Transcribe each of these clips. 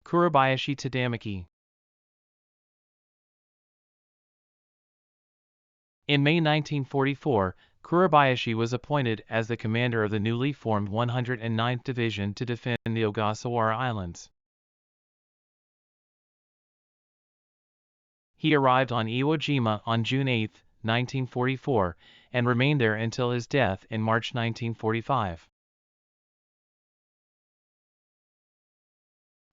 Kuribayashi Tadamichi. In May 1944, Kuribayashi was appointed as the commander of the newly formed 109th Division to defend the Ogasawara Islands. He arrived on Iwo Jima on June 8, 1944, and remained there until his death in March 1945.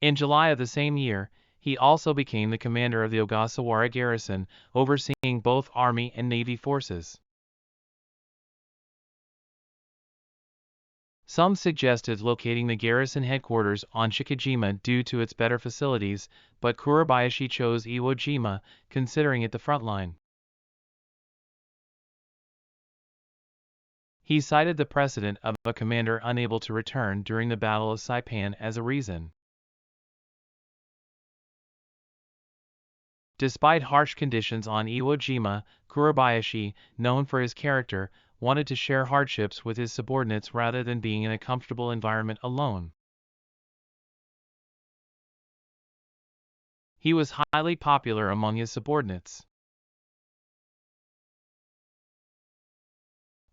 In July of the same year, he also became the commander of the Ogasawara garrison, overseeing both Army and Navy forces. Some suggested locating the garrison headquarters on Shikijima due to its better facilities, but Kuribayashi chose Iwo Jima, considering it the front line. He cited the precedent of a commander unable to return during the Battle of Saipan as a reason. Despite harsh conditions on Iwo Jima, Kuribayashi, known for his character, wanted to share hardships with his subordinates rather than being in a comfortable environment alone. He was highly popular among his subordinates.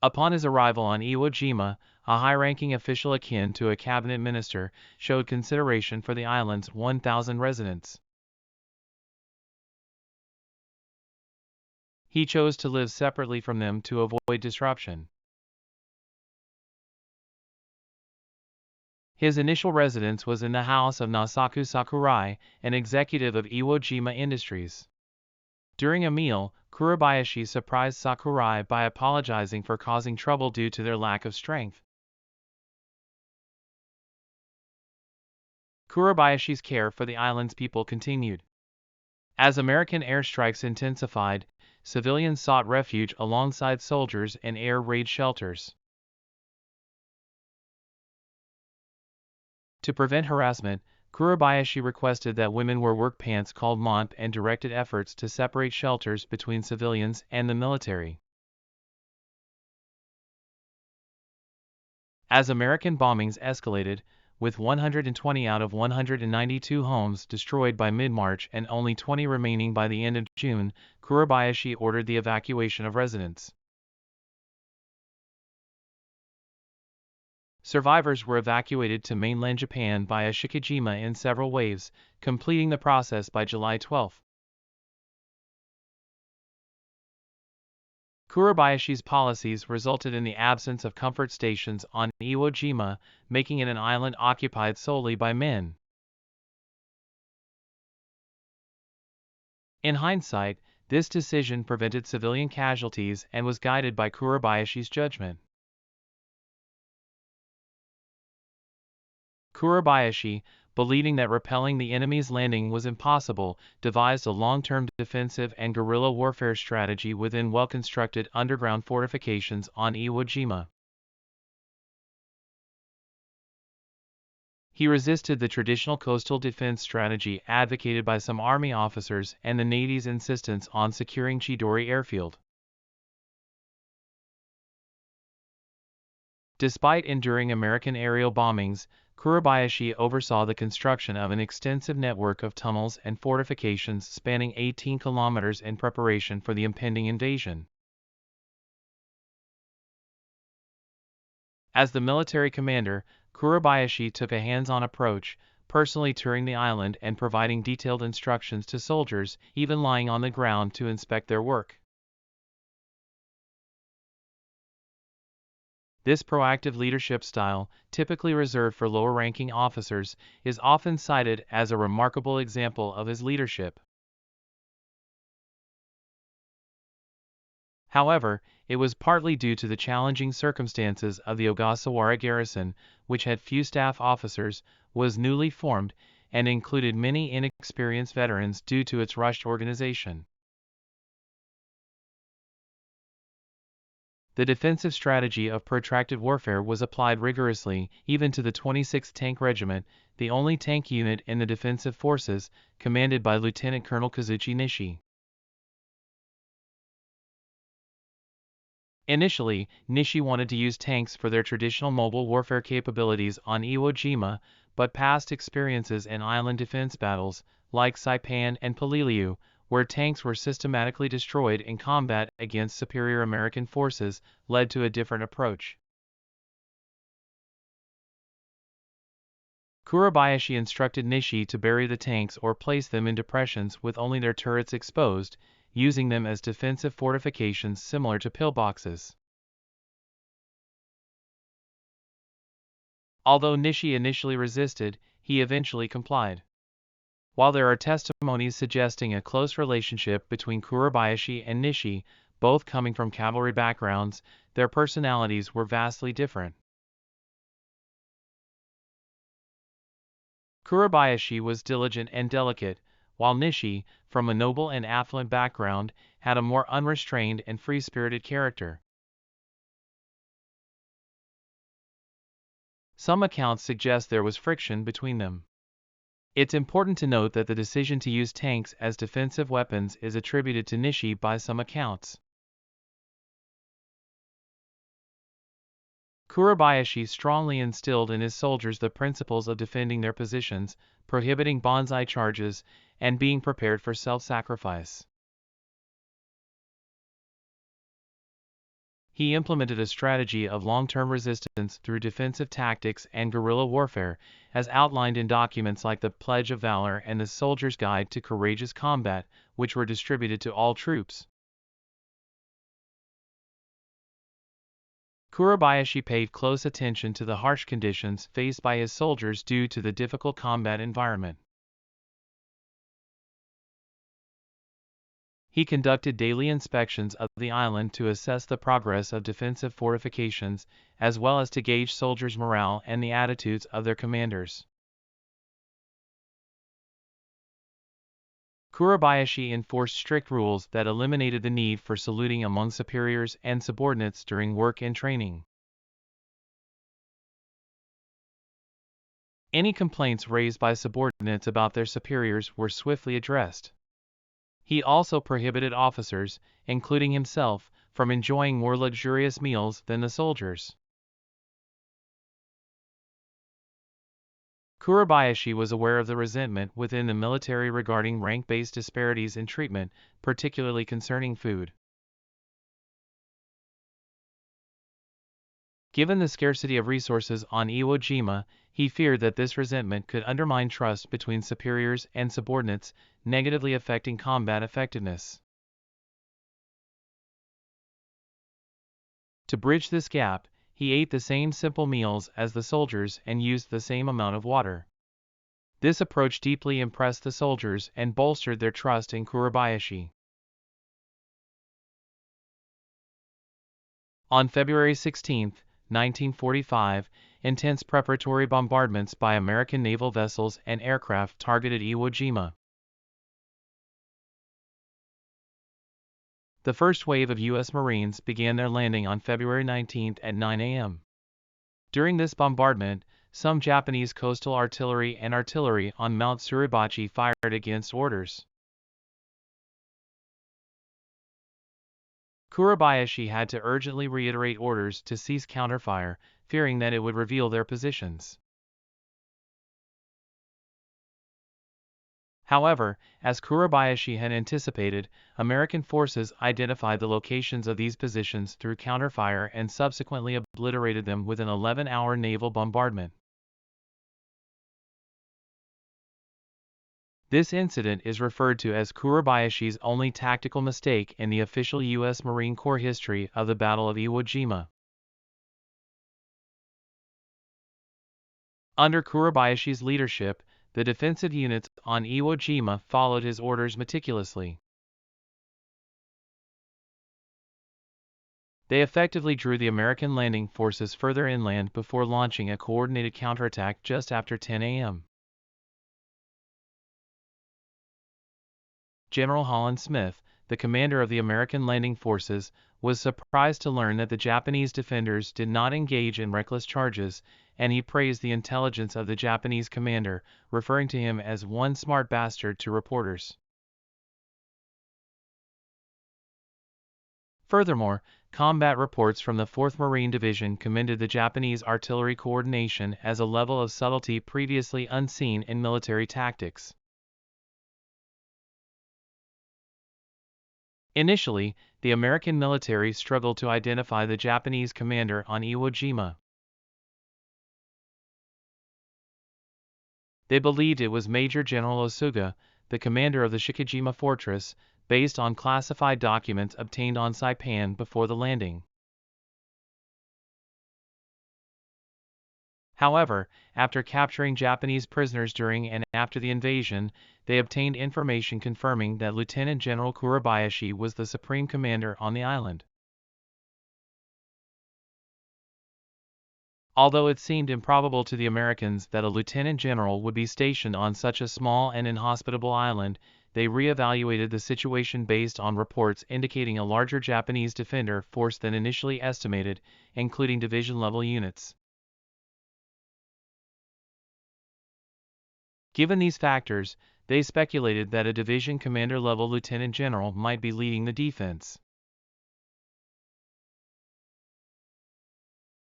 Upon his arrival on Iwo Jima, a high-ranking official akin to a cabinet minister showed consideration for the island's 1,000 residents. He chose to live separately from them to avoid disruption. His initial residence was in the house of Nasaku Sakurai, an executive of Iwo Jima Industries. During a meal, Kuribayashi surprised Sakurai by apologizing for causing trouble due to their lack of strength. Kuribayashi's care for the island's people continued. As American airstrikes intensified, civilians sought refuge alongside soldiers in air raid shelters. To prevent harassment, Kuribayashi requested that women wear work pants called mont and directed efforts to separate shelters between civilians and the military. As American bombings escalated, with 120 out of 192 homes destroyed by mid-March and only 20 remaining by the end of June, Kuribayashi ordered the evacuation of residents. Survivors were evacuated to mainland Japan via Shikijima in several waves, completing the process by July 12. Kuribayashi's policies resulted in the absence of comfort stations on Iwo Jima, making it an island occupied solely by men. In hindsight, this decision prevented civilian casualties and was guided by Kuribayashi's judgment. Kuribayashi, believing that repelling the enemy's landing was impossible, devised a long-term defensive and guerrilla warfare strategy within well-constructed underground fortifications on Iwo Jima. He resisted the traditional coastal defense strategy advocated by some Army officers and the Navy's insistence on securing Chidori Airfield. Despite enduring American aerial bombings, Kuribayashi oversaw the construction of an extensive network of tunnels and fortifications spanning 18 kilometers in preparation for the impending invasion. As the military commander, Kuribayashi took a hands-on approach, personally touring the island and providing detailed instructions to soldiers, even lying on the ground to inspect their work. This proactive leadership style, typically reserved for lower-ranking officers, is often cited as a remarkable example of his leadership. However, it was partly due to the challenging circumstances of the Ogasawara garrison, which had few staff officers, was newly formed, and included many inexperienced veterans due to its rushed organization. The defensive strategy of protracted warfare was applied rigorously, even to the 26th Tank Regiment, the only tank unit in the defensive forces, commanded by Lieutenant Colonel Kazuchi Nishi. Initially, Nishi wanted to use tanks for their traditional mobile warfare capabilities on Iwo Jima, but past experiences in island defense battles, like Saipan and Peleliu, where tanks were systematically destroyed in combat against superior American forces, led to a different approach. Kuribayashi instructed Nishi to bury the tanks or place them in depressions with only their turrets exposed, using them as defensive fortifications similar to pillboxes. Although Nishi initially resisted, he eventually complied. While there are testimonies suggesting a close relationship between Kuribayashi and Nishi, both coming from cavalry backgrounds, their personalities were vastly different. Kuribayashi was diligent and delicate, while Nishi, from a noble and affluent background, had a more unrestrained and free-spirited character. Some accounts suggest there was friction between them. It's important to note that the decision to use tanks as defensive weapons is attributed to Nishi by some accounts. Kuribayashi strongly instilled in his soldiers the principles of defending their positions, prohibiting banzai charges, and being prepared for self-sacrifice. He implemented a strategy of long-term resistance through defensive tactics and guerrilla warfare, as outlined in documents like the Pledge of Valor and the Soldier's Guide to Courageous Combat, which were distributed to all troops. Kuribayashi paid close attention to the harsh conditions faced by his soldiers due to the difficult combat environment. He conducted daily inspections of the island to assess the progress of defensive fortifications, as well as to gauge soldiers' morale and the attitudes of their commanders. Kuribayashi enforced strict rules that eliminated the need for saluting among superiors and subordinates during work and training. Any complaints raised by subordinates about their superiors were swiftly addressed. He also prohibited officers, including himself, from enjoying more luxurious meals than the soldiers. Kuribayashi was aware of the resentment within the military regarding rank-based disparities in treatment, particularly concerning food. Given the scarcity of resources on Iwo Jima, he feared that this resentment could undermine trust between superiors and subordinates, negatively affecting combat effectiveness. To bridge this gap, he ate the same simple meals as the soldiers and used the same amount of water. This approach deeply impressed the soldiers and bolstered their trust in Kuribayashi. On February 16, 1945, intense preparatory bombardments by American naval vessels and aircraft targeted Iwo Jima. The first wave of U.S. Marines began their landing on February 19 at 9 a.m. During this bombardment, some Japanese coastal artillery and artillery on Mount Suribachi fired against orders. Kuribayashi had to urgently reiterate orders to cease counterfire, fearing that it would reveal their positions. However, as Kuribayashi had anticipated, American forces identified the locations of these positions through counterfire and subsequently obliterated them with an 11-hour naval bombardment. This incident is referred to as Kuribayashi's only tactical mistake in the official U.S. Marine Corps history of the Battle of Iwo Jima. Under Kuribayashi's leadership, the defensive units on Iwo Jima followed his orders meticulously. They effectively drew the American landing forces further inland before launching a coordinated counterattack just after 10 a.m. General Holland Smith, the commander of the American landing forces, was surprised to learn that the Japanese defenders did not engage in reckless charges, and he praised the intelligence of the Japanese commander, referring to him as one smart bastard to reporters. Furthermore, combat reports from the 4th Marine Division commended the Japanese artillery coordination as a level of subtlety previously unseen in military tactics. Initially, the American military struggled to identify the Japanese commander on Iwo Jima. They believed it was Major General Osuga, the commander of the Shikijima fortress, based on classified documents obtained on Saipan before the landing. However, after capturing Japanese prisoners during and after the invasion, they obtained information confirming that Lieutenant General Kuribayashi was the supreme commander on the island. Although it seemed improbable to the Americans that a lieutenant general would be stationed on such a small and inhospitable island, they re-evaluated the situation based on reports indicating a larger Japanese defender force than initially estimated, including division-level units. Given these factors, they speculated that a division commander-level lieutenant general might be leading the defense.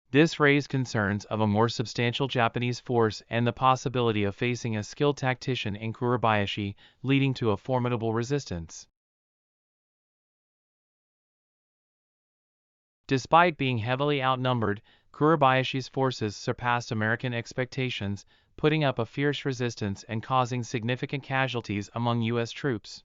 This raised concerns of a more substantial Japanese force and the possibility of facing a skilled tactician in Kuribayashi, leading to a formidable resistance. Despite being heavily outnumbered, Kuribayashi's forces surpassed American expectations, putting up a fierce resistance and causing significant casualties among U.S. troops.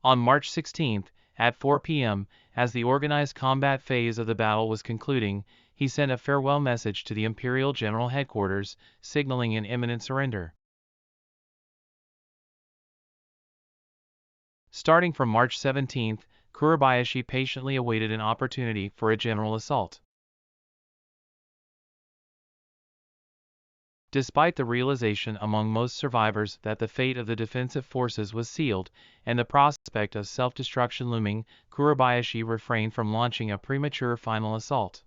On March 16, at 4 p.m., as the organized combat phase of the battle was concluding, he sent a farewell message to the Imperial General Headquarters, signaling an imminent surrender. Starting from March 17, Kuribayashi patiently awaited an opportunity for a general assault. Despite the realization among most survivors that the fate of the defensive forces was sealed, and the prospect of self-destruction looming, Kuribayashi refrained from launching a premature final assault.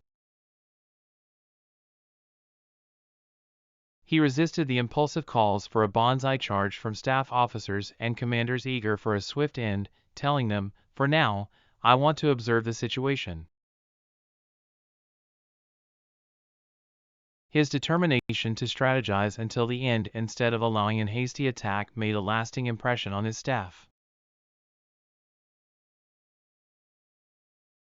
He resisted the impulsive calls for a banzai charge from staff officers and commanders eager for a swift end, telling them, "For now, I want to observe the situation." His determination to strategize until the end instead of allowing a hasty attack made a lasting impression on his staff.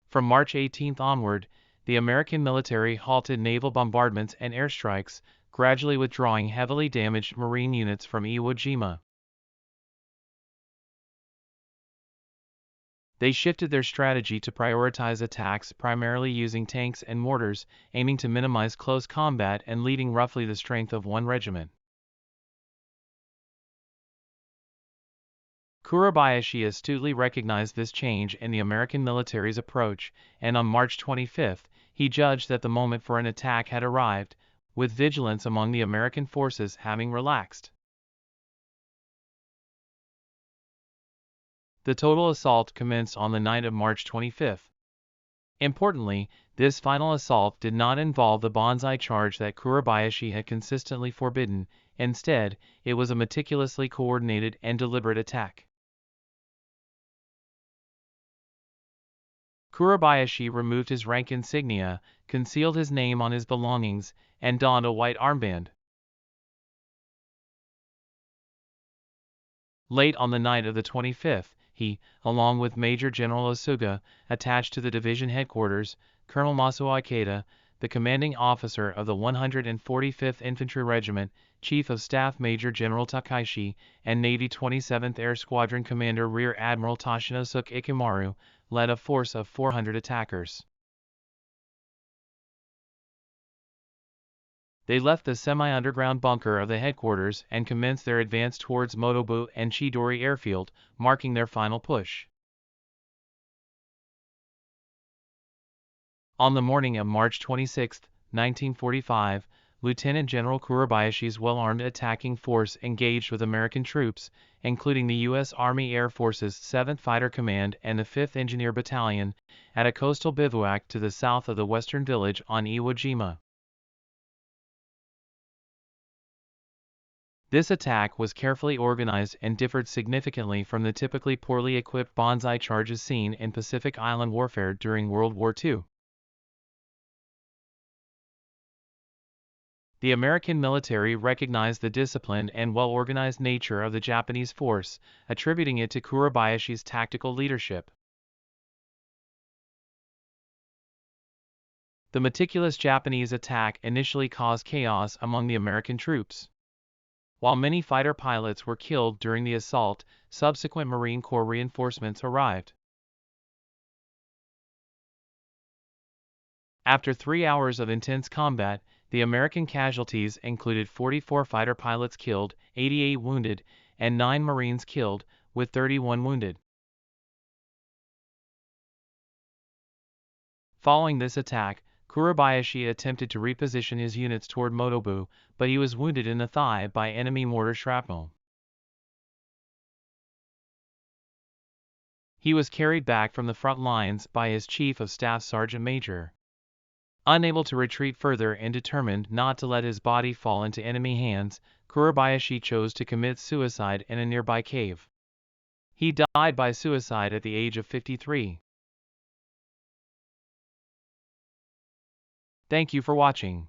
From March 18 onward, the American military halted naval bombardments and airstrikes, gradually withdrawing heavily damaged Marine units from Iwo Jima. They shifted their strategy to prioritize attacks primarily using tanks and mortars, aiming to minimize close combat and leading roughly the strength of one regiment. Kuribayashi astutely recognized this change in the American military's approach, and on March 25, he judged that the moment for an attack had arrived, with vigilance among the American forces having relaxed. The total assault commenced on the night of March 25. Importantly, this final assault did not involve the banzai charge that Kuribayashi had consistently forbidden. Instead, it was a meticulously coordinated and deliberate attack. Kuribayashi removed his rank insignia, concealed his name on his belongings, and donned a white armband. Late on the night of the 25th, he, along with Major General Osuga, attached to the division headquarters, Colonel Masuo Ikeda, the commanding officer of the 145th Infantry Regiment, Chief of Staff Major General Takaishi, and Navy 27th Air Squadron Commander Rear Admiral Toshinosuke Ikimaru, led a force of 400 attackers. They left the semi-underground bunker of the headquarters and commenced their advance towards Motobu and Chidori airfield, marking their final push. On the morning of March 26, 1945, Lieutenant General Kuribayashi's well-armed attacking force engaged with American troops, including the U.S. Army Air Force's 7th Fighter Command and the 5th Engineer Battalion, at a coastal bivouac to the south of the western village on Iwo Jima. This attack was carefully organized and differed significantly from the typically poorly equipped banzai charges seen in Pacific Island warfare during World War II. The American military recognized the disciplined and well-organized nature of the Japanese force, attributing it to Kuribayashi's tactical leadership. The meticulous Japanese attack initially caused chaos among the American troops. While many fighter pilots were killed during the assault, subsequent Marine Corps reinforcements arrived. After 3 hours of intense combat, the American casualties included 44 fighter pilots killed, 88 wounded, and 9 Marines killed, with 31 wounded. Following this attack, Kuribayashi attempted to reposition his units toward Motobu, but he was wounded in the thigh by enemy mortar shrapnel. He was carried back from the front lines by his Chief of Staff Sergeant Major. Unable to retreat further and determined not to let his body fall into enemy hands, Kuribayashi chose to commit suicide in a nearby cave. He died by suicide at the age of 53. Thank you for watching.